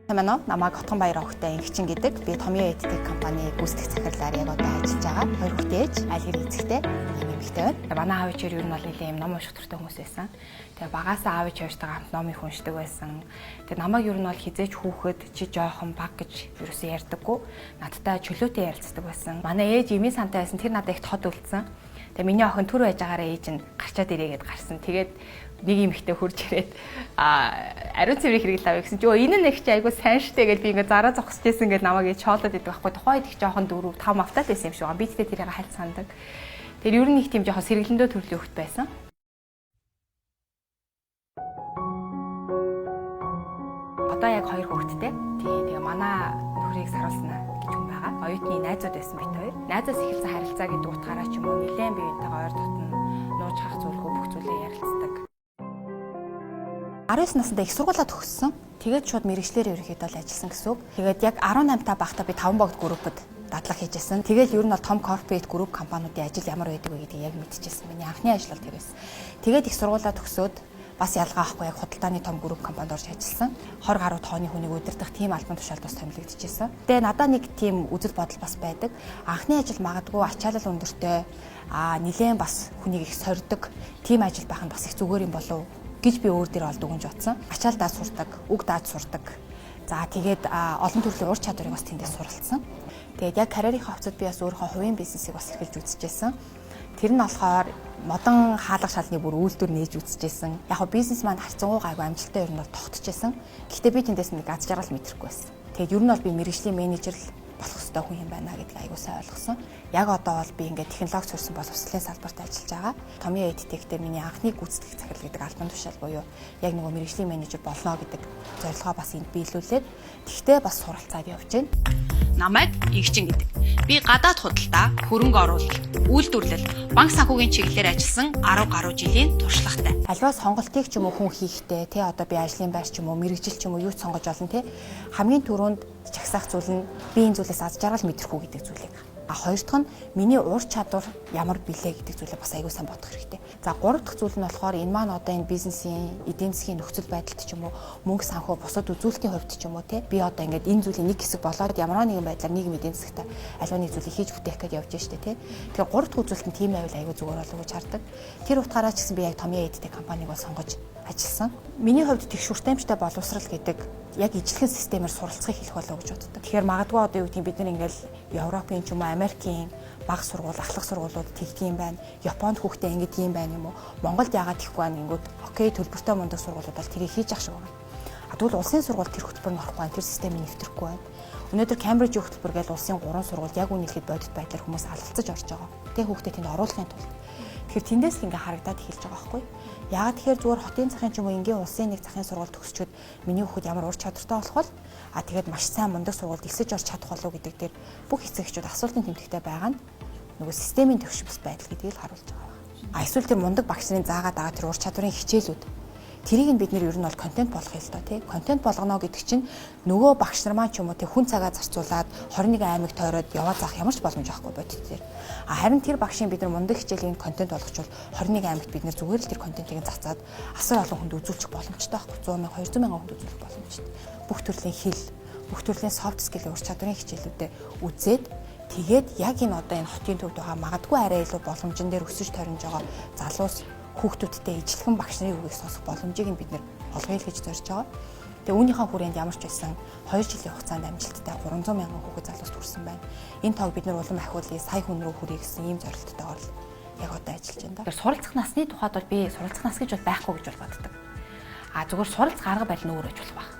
Манай намайг Хотгонбаяр охидтой Ингчин гэдэг. Би Томьёо Эдтек компани гүйцэтгэх захирлаар яг одоо ажиллаж байгаа. Хоёр хүүхдээ ээж, аль хэрэг эцэгтэй юм эмэгтэй байна. Манай аав ээжээр ер нь бол нэлийн юм ном унших дуртай хүмүүс байсан. Тэгээ багаасаа аав ээж хоёртойгоо хамт ном их уншдаг байсан. Тэгээ намайг ер нь бол хизээч хүүхэд чи жоохон баг гэж юусэн ярьдаггүй. Надтай чөлөөтэй ярилцдаг байсан. Манай ээж эмээ сантай байсан. Тэр надад их тод үлдсэн. Тэгээ миний охин түр байж байгаараа ээж нь гарчаад ирээгээд гарсан. Тэгээд нэг эмэгтэй хурж ирээд ариун цэврийг хэрэглэв гэсэн чи энэ нэг чи айгу сайн штэ гэж би ингээ зараа зогсож байсан гэж намайг чоолоод идэг байхгүй. Тухайд их жоохон 4 5 автаад байсан юм шиг байна. Би тэгтээ тэрийг хальт сандаг. Тэр ер нь их тийм жоохон сэргэлэндөө төрлийн хөлт байсан. Одоо яг 2 хүүхэдтэй. Тэгээ манай нөхрийг саруулсан гэж хүн байгаа. Оюутны найзууд байсан бит хоёр. Найзаас эхэлсэн харилцаа гэдэг утгаараа ч юм уу нэлээд биеинтэйгээ ойр дотн нууж хах зүйлгүй бүх зүйлээ ярилцдаг. 19 наснда их сургуулаа төгссөн. Тэгээд шууд мэрэгчлэр ерөнхийдөө ажилласан гэсэн үг. Тэгээд яг 18 та байхдаа би 5 богд группэд дадлага хийжсэн. Тэгээд ер нь бол том корпорейт групп компаниудын ажил ямар байдаг вэ гэдгийг яг мэдчихсэн. Миний анхны ажил бол тэр байсан. Тэгээд их сургуулаа төгсөөд бас ялгаа авахгүй яг худалдааны том групп компанид орж ажилласан. 20 гаруй тооны хүнийг удирдах тийм албан тушаалд бас томилогдчихсэн. Тэгээд надад нэг тийм үзэл бодол бас байдаг. Анхны ажил магадгүй ачаалал өндөртэй нилээн бас хүнийг их сордог тийм ажил байх нь бас их зүгээр юм болов гэж би өөр дээр олдог гэж бодсон. Ачаал даад сурдаг, үг даад сурдаг. За тэгээд олон төрлийн ур чадварыг бас тэндээс суралцсан. Тэгээд яг карьерийн хавцад би бас өөрийнхөө хувийн бизнесийг бас эхэлж үзчихсэн. Тэр нь болохоор модон хаалга шалны бүр үйлдвэр нээж үзчихсэн. Яг нь бизнес маань харцангуй гайгүй амжилттай ер нь бол тогтчихсэн. Гэхдээ би тэндээс нэг аз жаргал мэдрэхгүй байсан. Тэгээд ер нь бол би мэргэжлийн менежер болох ёстой хүн юм байна гэдгийг аягүй сайн ойлгосон. Яг одоо бол би ингээд технологи сурсан боловсролын салбарт ажиллаж байгаа. Томьёо Эдтектэй миний анхны гүйцэтгэх захирал гэдэг албан тушаал буюу яг нөгөө мэргэжлийн менежер болно гэдэг зорилгоо бас энд биелүүлээд тэгтээ бас суралцаад явж байна. Намайг Ингчин гэдэг. Би гадаад худалдаа, хөрөнгө оруулалт, үйлдвэрлэл, банк санхүүгийн чиглэлээр ажилласан 10 гаруй жилийн туршлагатай. Альва сонголтыг ч юм уу хүн хийхдээ те одоо би ажлын байр ч юм уу мэрэгжил ч юм уу юу ч сонгож олно те хамгийн түрүүнд чагсаах зүйл нь би энэ зүйлээс аз жаргал мэдрэх үү гэдэг зүйлийг. Хоёр дахь нь миний ур чадвар ямар билээ гэдэг зүйлээ бас аягүй сайн бодох хэрэгтэй. За гурав дахь зүйл нь болохоор энэ маань одоо энэ бизнесийн эдийн засгийн нөхцөл байдалд ч юм уу мөнгө санхүү бусад үзүүлэлтийн хувьд ч юм уу те би одоо ингээд энэ зүйлийн нэг хэсэг болоод ямар нэгэн байдлаар нийгэм эдийн засгт аливаа нэг зүйлийг хийж бүтээх гэж явж штэ те. Тэгэхээр гурав дахь үзүүлэлт нь тийм байвал аягүй зүгээр болов уу гэж хардаг. Тэр утгаараа ч гэсэн би яг Томьёо Эдтек компаниг бол сонгож ажилласан. Миний хувьд тэгшүртэмжтэй боловсрал гэдэг яг ижлэхэн системээр суралцахыг хэлэх болов уу гэж боддог. Тэгэхээр магадгүй одоо юу гэдэг бид нар ингээл Европын ч юм уу Америкийн бага сургууль, ахлах сургуулиуд тэгдэг юм байна. Японд хүүхдээ ингэдэг юм байна юм уу? Монголд яагаад тэгхгүй байна ингэнгүүт окей төлбөртэй мундаг сургуулиуд бол тэрийг хийж ах шиг байна. Тэгвэл улсын сургууль тэр хөтөлбөрөнд орохгүй байна. Тэр системийг нэвтрэхгүй байна. Өнөөдөр Cambridge хөтөлбөр гэж улсын 3 сургууль яг үнэлэхэд бодит байдлаар хүмүүс алалцаж орж байгаа. Тэ хүүхдээ тэнд оруулахын тулд. Тэгэхээр тэндээс л ингээ харагдаад эхэлж байгаа байхгүй. Яагаад тэгэхээр зүгээр хотын захын ч юм уу ингийн улсын нэг захын сургууль төгсчөөд миний хүүхэд ямар ур чадвартай болох бол тэгээд маш сайн мундаг сургуульд элсэж орж чадах болов гэдэг дээр бүх эцэгчүүд асуултын тэмдэгтэй байгаа нь нөгөө системийн төвшмөс байдал гэдгийг л харуулж байгаа. Эсвэл тэр мундаг багш нарын заагаад байгаа тэр ур чадварын хичээлүүд тэрийг нь бид нэр ер нь бол контент болгох юм л доо тий. Контент болгоно гэдэг чинь нөгөө багш нар маань ч юм уу тий хүн цагаа зарцуулаад 21 аймаг тойроод яваа заах ямар ч боломж байхгүй бодит тэр. Харин тэр багшийн бид нар мундаг хичээлийн контент болгочвол 21 аймагт бид нар зүгээр л тэр контентыг цацаад асар олон хүнд үзүүлчих боломжтой байхгүй. 100 мянга 200 мянган хүнд үзүүлэх боломжтой. Бүх төрлийн хэл, бүх төрлийн soft skill ур чадварын хичээлүүдэд үзээд тэгээд яг энэ одоо энэ хотын төвд байгаа магадгүй арай илүү боломжн дээр өсөж тойрнож байгаа залуус хүүхдүүдтэй ижлэхэн багш нарын үгийг сонсох боломжийг бид нэр олгоё гэж зорж байгаа. Тэгээ үүнийхээ хүрээнд ямар ч байсан 2 жилийн хугацаанд амжилттай 300 мянган хүүхэд залуус төрсэн байна. Энэ тоог бид нар улам ахиулъя, сая хүн рүү хүргэх гэсэн ийм зорилттойгоор л яг одоо ажиллаж байна да. Тэр суралцах насны тухайд бол би суралцах нас гэж бол байхгүй гэж бол боддог. Зүгээр суралц гарга барил нь өөр ажил байх.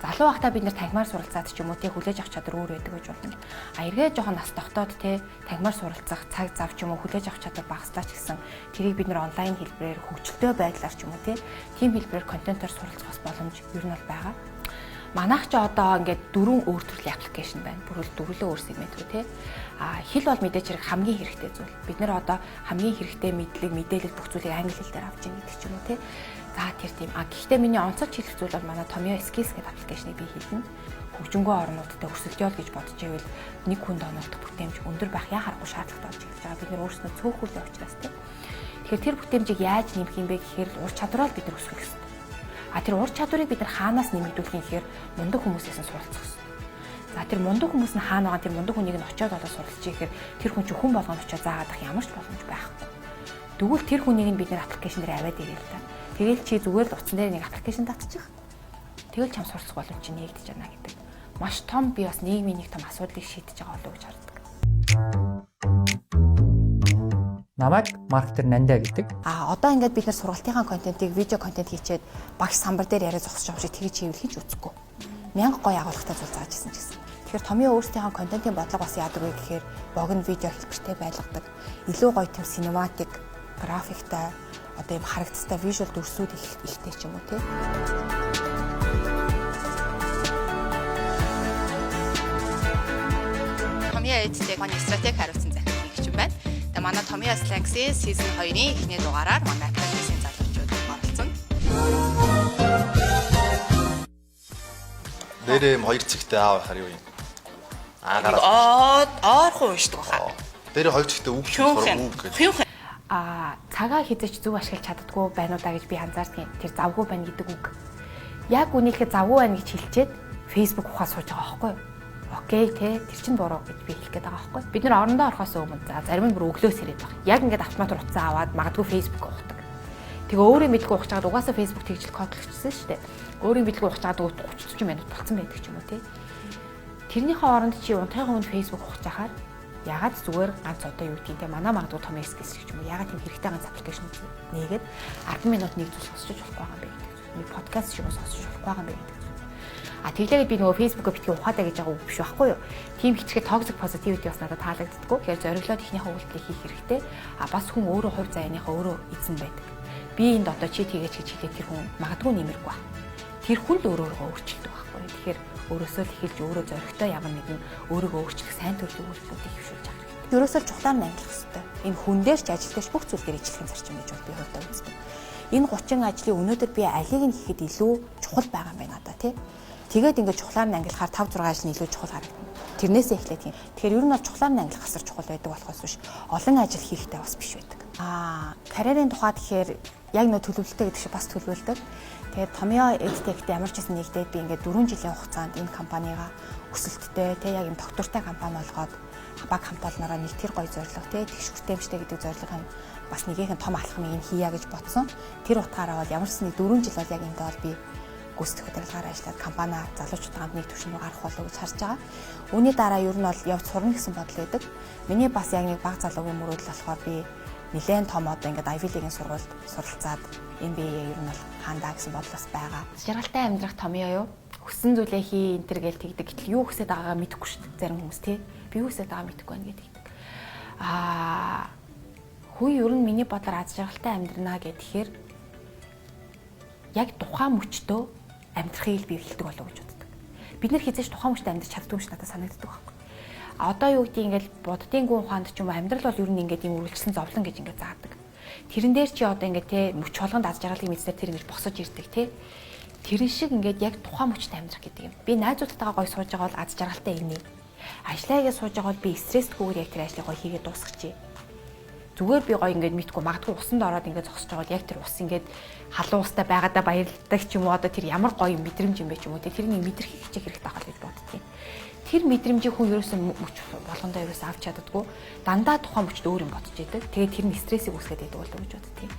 Залуу байхдаа бид нэр тагмаар суралцаад ч юм уу тий хүлээж авах чадвар өөр байдаг гэж болно. Эргээ жоохон нас тогтоод тий тагмаар суралцах цаг зав ч юм уу хүлээж авах чадвар багасдаа ч гэсэн тэрийг бид нэр онлайн хэлбэрээр хөгжилтэй байдлаар ч юм уу тий тийм хэлбэрээр контентоор суралцах бас боломж ер нь бол байгаа. Манайх ч одоо ингээд 4 өөр төрлийн аппликейшн байна. Бүр дөрвөлөө өөр сегмент рүү тий. Хэл бол мэдээж хэрэг хамгийн хэрэгтэй зүйл. Бид нэр одоо хамгийн хэрэгтэй мэдлэг, мэдээлэл бүх зүйлийг англи хэлээр авч ийн гэдэг ч юм уу тий. За тэр тийм. Гэхдээ миний онцолж хэлэх зүйл бол манай Томьёо Skills гэдэг аппликейшнийг би хэлнэ. Хөгжингөө орнуудад өрсөлдөөл гэж бодож ивэл нэг хүнд онолдох бүтээмж өндөр байх яхахгүй шаардлагатай болж эхэлж байгаа. Бид нэр өөрснөө цөөхүүлээ учраас тийм. Тэгэхээр тэр бүтээмжийг яаж нэмэх юм бэ гэхээр ур чадвараа бид нар өсгөх хэрэгтэй. Тэр ур чадварыг бид нар хаанаас нэмэгдүүлэх юм гэхээр мундаг хүмүүсээс нь суралцах хэрэгтэй. За тэр мундаг хүмүүс нь хаана байгаа, тэр мундаг хүнийг нь очиод олоо суралцж ихээр тэр хүн чинь хүн болгоно очиод заагаад ах ямар ч боломж байхгүй. Тэгвэл тэр хүнийг нь бид нар аппликейшн дээр аваад ирээ л та. Тэгэл чи зүгээр л утсан дээр нэг аппликейшн татчих. Тэгэл чам суралцах боломж чинь нэгдэж байна гэдэг. Маш том би бас нийгмийн нэг том асуудлыг шийдэж байгаа болов уу гэж хардаг. Намайг маркетер Нандаа гэдэг. Одоо ингээд бид нар сургалтынхаа контентыг видео контент хийчээд багш самбар дээр яриа зогсож байгаа шиг тэгж хийвэл хийж үзэхгүй. 1000 гоё агуулгатай зүйл зааж ирсэн ч гэсэн. Тэгэхээр Томьёо өөрсдийнхөө контентын бодлого бас яадаг вэ гэхээр богино видео хэлбэртэй байлгадаг. Илүү гоё тийм синематик, графиктай, одоо юм харагдцтай вижюал дүрсүүд ихтэй ч юм уу тий. Томьёо эдтэй манай стратеги хариуцсан захирал нэгч юм байна. Тэгээ манай Томьёо Slangs-ийн season 2-ийн эхний дугаараар манай академийн залуучууд оролцсон. Нэрээ хоёр цэгтэй аав хараа юу юм? Оорхон уншдаг баха. Нэрээ хоёр цэгтэй үг гэж. Цагаа хизэж зөв ашиглаж чаддгүй байна уу да гэж би анзаардгийн. Тэр завгүй байна гэдэг үг. Яг үнийхээ завгүй байна гэж хэлчихэд Facebook ухаа сууж байгаа байхгүй юу? Окей те тэр чинь буруу гэж би хэлэх гээд байгаа байхгүй. Бид нар орондоо орохоос өмнө зарим нь бүр өглөөс ирээд баг. Яг ингээд автомат утсан аваад магадгүй Facebook ухдаг. Тэгээ өөрөө мэдгүй ухаж чагаад угаасаа Facebook тэгжил кодлогчсон шүү дээ. Өөрөө мэдгүй ухаж чагаад 30 40 минут болцсон байдаг ч юм уу те. Тэрнийхээ оронд чи унтахын өмнө Facebook ухаж чахаар ягаад зүгээр ганц одоо юу гэдгийг те манай магадгүй том эскис гэж юм уу. Ягаад тийм хэрэгтэй ганц аппликейшн нээгээд 10 минут нэг зүйл сонсож болохгүй байгаа юм бэ гэдэг. Нэг подкаст шиг сонсож болохгүй байгаа юм бэ гэдэг. Тэглээгээд би нөгөө Facebook-ыг битгий ухаатай гэж байгаа үг биш байхгүй юу? Тим хичгээ toxic positivity бас надад таалагддаггүй. Тэгэхээр зориглоод ихнийхээ үйлдэлийг хийх хэрэгтэй. Бас хүн өөрөө хувь заяаныхаа өөрөө эзэн байдаг. Би энд одоо чи тийгээч гэж хэлээд тэр хүн магадгүй нэмэргүй ба. Тэр хүн л өөрөөгөө өөрчилдөг байхгүй юу? Тэгэхээр өөрөөсөө л эхэлж өөрөө зоригтой ямар нэгэн өөрийгөө өөрчлөх сайн төрлийн үйлдэлүүдийг хөвшүүлж авах хэрэгтэй. Ерөөсөө л чухлаар нь ангилах хэрэгтэй. Энэ хүн дээрч ажилтгаач бүх зүйл дээр ижлэхэн зарчим гэж бол би хувьдаа үздэг. Энэ 30 ажлын өнөөдөр би алийг нь хийхэд илүү чухал байгаа юм байна надаа тий. Тэгээд ингээд чухлаар нь ангилахаар 5 6 ажил нь илүү чухал харагдана. Тэрнээсээ эхлэх юм. Тэгэхээр ер нь бол чухлаар нь ангилах асар чухал байдаг болохоос биш олон ажил хийхтэй бас биш байдаг. Карьерийн тухай тэгэхээр яг нөө төлөвлөлттэй гэдэг шиг бас төлөвлөдөг. Тэгээд Томьёо Edtech-тэй ямар ч гэсэн нэгдээд би ингээд 4 жилийн хугацаанд энэ компанийгаа өсөлттэй тэг яг юм доктортой компани болгоод баг хамт олноороо нэг тэр гоё зорилго тэг тэгшүртээмжтэй гэдэг зорилгын бас нэгийнхэн том алхмыг нь хийя гэж бодсон. Тэр утгаараа бол ямар ч нэг 4 жил бол яг эндээ бол би гүйцэтгэх удирдлагаар ажиллаад компаниа залуучуудтай хамт нэг түвшинд гарах болов гэж харж байгаа. Үүний дараа ер нь бол явж сурна гэсэн бодол байдаг. Миний бас яг нэг баг залуугийн мөрөөдөл болохоор би нэлээд том одоо ингээд Ivy League-ийн сургуульд суралцаад MBA ер нь бол хаандаа гэсэн бодол бас байгаа. Жаргалтай амьдрах Томьёо юу? Хүссэн зүйлээ хий энэ төр гээл тэгдэг. Гэтэл юу хүсэж байгаагаа мэдэхгүй шүү дээ. Зарим хүмүүс тий. Би юу хүсэж байгаагаа мэдэхгүй байна гэдэг. Хүү ер нь миний бодлоор аз жаргалтай амьдрнаа гэхээр яг тухайн мөчтөө амьдрахыг би хэлдэг болов гэж боддог. Бид нэр хизээж тухайн мөчтөө амьдрч чаддгүй юм шиг надад санагддаг байхгүй. Одоо юу гэдгийг ингээд буддын гүн ухаанд ч юм уу амьдрал бол ер нь ингээд юм үргэлжлэн зовлон гэж ингээд заадаг. Тэрэн дээр чи одоо ингээд те мөч болгонд аз жаргалын мэдсээр тэр ингэж босож ирдэг те. Тэрэн шиг ингээд яг тухайн мөчтөө амьдрах гэдэг юм. Би найзуудтайгаа гой сууж байгаа бол аз жаргалтай инээ. Ажлаагаа сууж байгаа бол би стрессгүйгээр яг тэр ажлыг гой хийгээд дуусгачих. Зүгээр би гоё ингээд мэдгүй магадгүй усанд ороод ингээд зогсож байгаа бол яг тэр ус ингээд халуун устай байгаадаа баярлдаг ч юм уу одоо тэр ямар гоё мэдрэмж юм бэ ч юм уу тэрний мэдрэх хичээх хэрэгтэй байгаа гэж боддгийг. Тэр мэдрэмжийг хүн ерөөсөө мөч болгондоо ерөөсөө авч чаддаггүй. Дандаа тухайн мөчд өөр юм бодож идэг. Тэгээд тэр нь стрессийг үүсгээд идэг болов гэж боддгийг.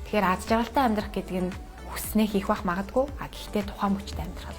Тэгэхээр аз жаргалтай амьдрах гэдэг нь хүснээ хийх байх магадгүй. Гэхдээ тухайн мөчд амьдрах